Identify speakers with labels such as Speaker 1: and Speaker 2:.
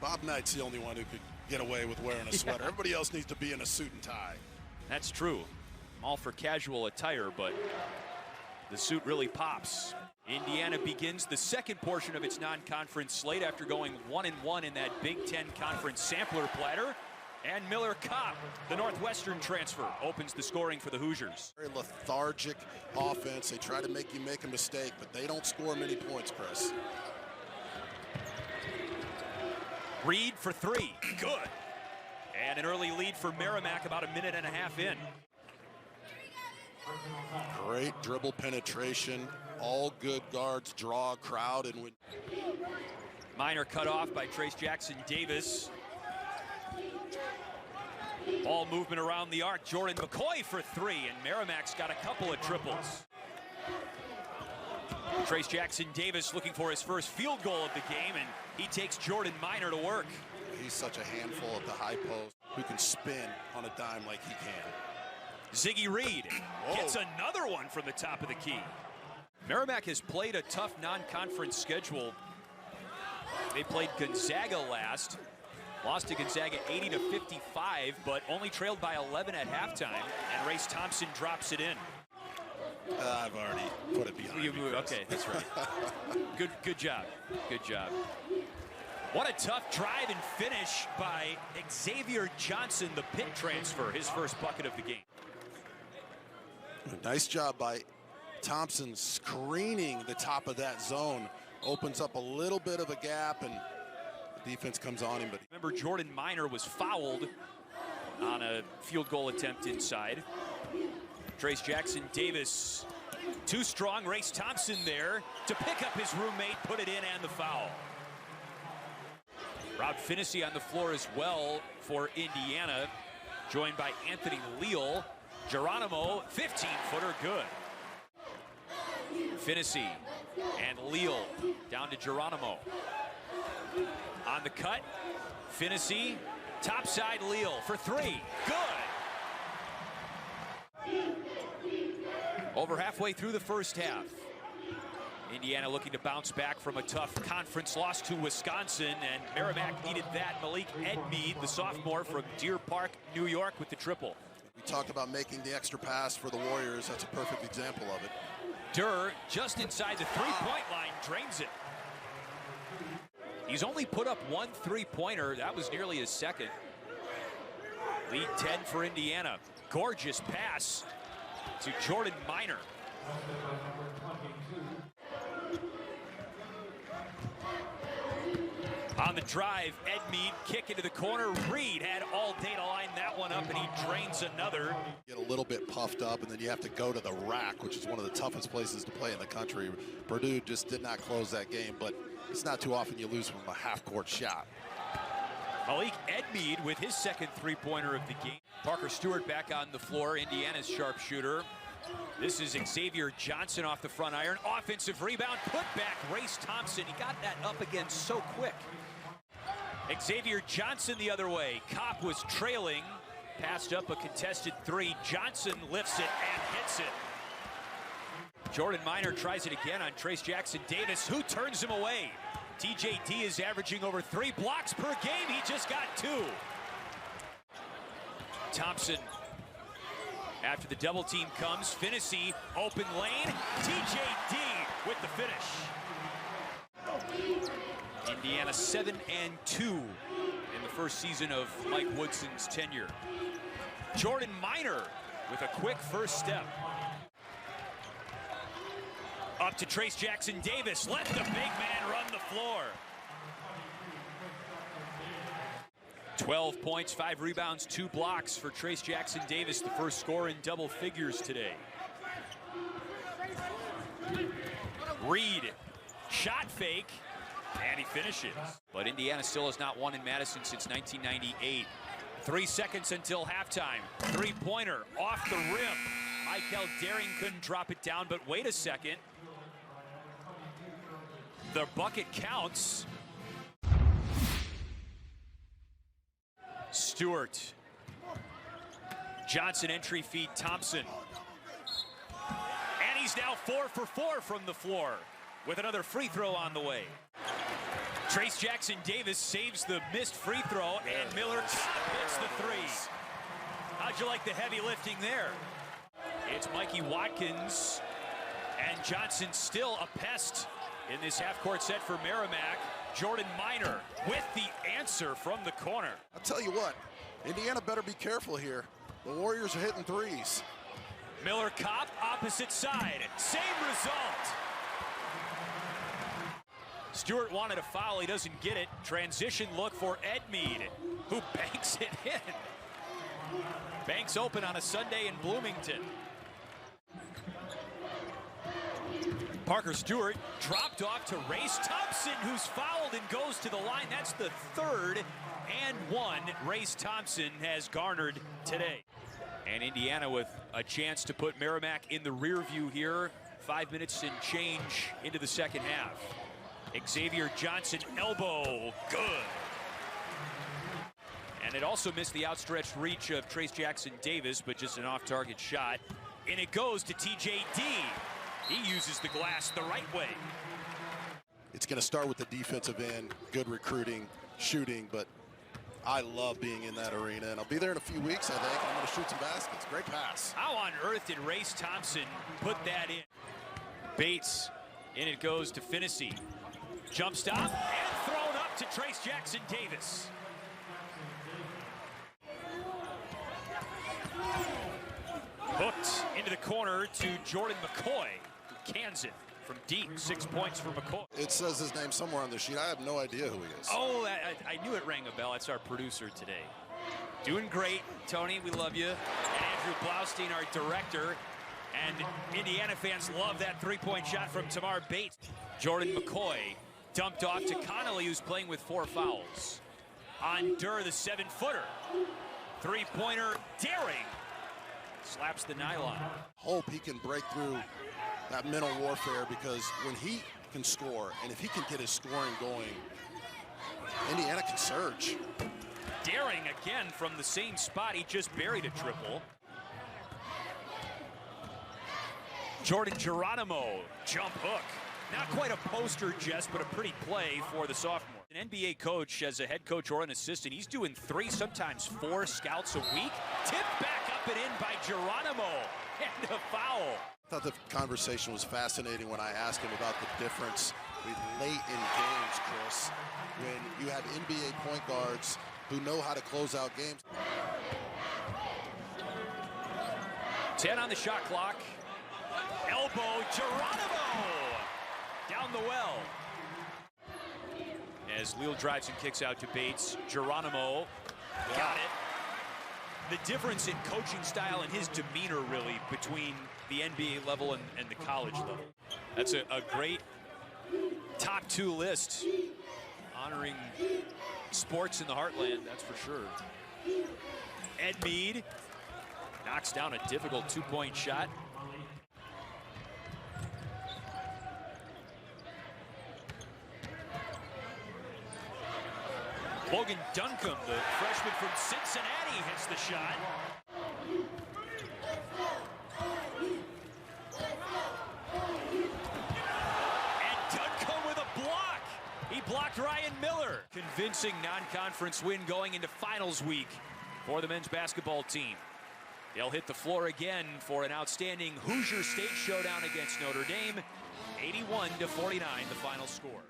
Speaker 1: Bob Knight's the only one who could get away with wearing a sweater. Everybody else needs to be in a suit and tie.
Speaker 2: That's true. I'm all for casual attire, but the suit really pops. Indiana begins the second portion of its non-conference slate after going 1-1 in that Big Ten Conference sampler platter. And Miller Kopp, the Northwestern transfer, opens the scoring for the Hoosiers.
Speaker 1: Very lethargic offense. They try to make you make a mistake, but they don't score many points, Chris.
Speaker 2: Reed for three. Good. And an early lead for Merrimack about a minute and a half in.
Speaker 1: Great dribble penetration. All good guards draw a crowd and win.
Speaker 2: Minor cut off by Trayce Jackson-Davis. Ball movement around the arc. Jordan McCoy for three, and Merrimack's got a couple of triples. Trayce Jackson-Davis looking for his first field goal of the game, and he takes Jordan Minor to work.
Speaker 1: He's such a handful at the high post who can spin on a dime like he can.
Speaker 2: Ziggy Reed gets another one from the top of the key. Merrimack has played a tough non-conference schedule. They played Gonzaga last. Lost to Gonzaga 80-55, but only trailed by 11 at halftime, and Trayce Thompson drops it in.
Speaker 1: I've already put it behind me, Chris.
Speaker 2: Okay, that's right. Good job. Good job. What a tough drive and finish by Xavier Johnson, the Pitt transfer, his first bucket of the game.
Speaker 1: Nice job by Thompson screening the top of that zone. Opens up a little bit of a gap, and the defense comes on him. But
Speaker 2: remember, Jordan Minor was fouled on a field goal attempt inside. Trayce Jackson-Davis, too strong. Trayce Thompson there to pick up his roommate, put it in, and the foul. Rob Finney on the floor as well for Indiana, joined by Anthony Leal. Geronimo, 15-footer, good. Finney and Leal down to Geronimo. On the cut, Finney, topside Leal for three, good. Over halfway through the first half. Indiana looking to bounce back from a tough conference loss to Wisconsin, and Merrimack needed that. Malik Edmead, the sophomore from Deer Park, New York, with the triple.
Speaker 1: We talked about making the extra pass for the Warriors. That's a perfect example of it.
Speaker 2: Durr, just inside the three-point line, drains it. He's only put up one three-pointer. That was nearly his second. Lead 10 for Indiana. Gorgeous pass to Jordan Minor. On the drive, Edmead, kick into the corner. Reed had all day to line that one up, and he drains another.
Speaker 1: Get a little bit puffed up, and then you have to go to the rack, which is one of the toughest places to play in the country. Purdue just did not close that game, but it's not too often you lose from a half-court shot.
Speaker 2: Malik Edmead with his second three-pointer of the game. Parker Stewart back on the floor, Indiana's sharpshooter. This is Xavier Johnson off the front iron. Offensive rebound, put back, Trayce Thompson. He got that up again so quick. Xavier Johnson the other way. Kopp was trailing, passed up a contested three. Johnson lifts it and hits it. Jordan Minor tries it again on Trayce Jackson-Davis, who turns him away. TJD is averaging over 3 blocks per game. He just got 2. Thompson, after the double team comes, Finney, open lane. TJD with the finish. Indiana 7-2 in the first season of Mike Woodson's tenure. Jordan Minor with a quick first step. Up to Trayce Jackson-Davis. Let the big man run the floor. 12 points, 5 rebounds, 2 blocks for Trayce Jackson-Davis, the first score in double figures today. Reed, shot fake, and he finishes. But Indiana still has not won in Madison since 1998. 3 seconds until halftime. Three-pointer off the rim. Michael Daring couldn't drop it down, but wait a second. The bucket counts. Stewart. Johnson entry feed Thompson. And he's now 4 for 4 from the floor with another free throw on the way. Trayce Jackson-Davis saves the missed free throw, and Miller hits the three. How'd you like the heavy lifting there? It's Mikey Watkins, and Johnson still a pest in this half-court set for Merrimack. Jordan Minor with the answer from the corner.
Speaker 1: I'll tell you what, Indiana better be careful here. The Warriors are hitting threes.
Speaker 2: Miller Kopp, opposite side. Same result. Stewart wanted a foul. He doesn't get it. Transition look for Edmead, who banks it in. Banks open on a Sunday in Bloomington. Parker Stewart dropped off to Trayce Thompson, who's fouled and goes to the line. That's the third and one Trayce Thompson has garnered today. And Indiana with a chance to put Merrimack in the rear view here. 5 minutes and change into the second half. Xavier Johnson elbow, good. And it also missed the outstretched reach of Trayce Jackson-Davis, but just an off-target shot. And it goes to TJD. He uses the glass the right way.
Speaker 1: It's going to start with the defensive end, good recruiting, shooting, but I love being in that arena, and I'll be there in a few weeks, I think. I'm going to shoot some baskets. Great pass.
Speaker 2: How on earth did Trayce Thompson put that in? Bates, in it goes to Finney. Jump stop, and thrown up to Trayce Jackson-Davis. Hooked into the corner to Jordan McCoy, who cans it from deep. 6 points for McCoy.
Speaker 1: It says his name somewhere on the sheet. I have no idea who he is.
Speaker 2: Oh, I knew it rang a bell. That's our producer today. Doing great, Tony. We love you. And Andrew Blaustein, our director. And Indiana fans love that three-point shot from Tamar Bates. Jordan McCoy dumped off to Connolly, who's playing with 4 fouls. On Durr, the 7-footer. Three-pointer, daring. Slaps the nylon.
Speaker 1: Hope he can break through that mental warfare, because when he can score, and if he can get his scoring going, Indiana can surge.
Speaker 2: Daring again from the same spot. He just buried a triple. Jordan Geronimo, jump hook. Not quite a poster, Jess, but a pretty play for the sophomore. An NBA coach, as a head coach or an assistant, he's doing 3, sometimes 4 scouts a week. Tipped back up and in by Geronimo, and a foul.
Speaker 1: I thought the conversation was fascinating when I asked him about the difference late in games, Chris, when you have NBA point guards who know how to close out games.
Speaker 2: 10 on the shot clock. Elbow, Geronimo! Down the well. As Leal drives and kicks out to Bates, Geronimo got it. The difference in coaching style and his demeanor, really, between the NBA level and the college level. That's a great top 2 list, honoring sports in the heartland, that's for sure. Edmead knocks down a difficult 2-point shot. Logan Duncombe, the freshman from Cincinnati, hits the shot. And Duncombe with a block. He blocked Ryan Miller. Convincing non-conference win going into finals week for the men's basketball team. They'll hit the floor again for an outstanding Hoosier State showdown against Notre Dame. 81-49, the final score.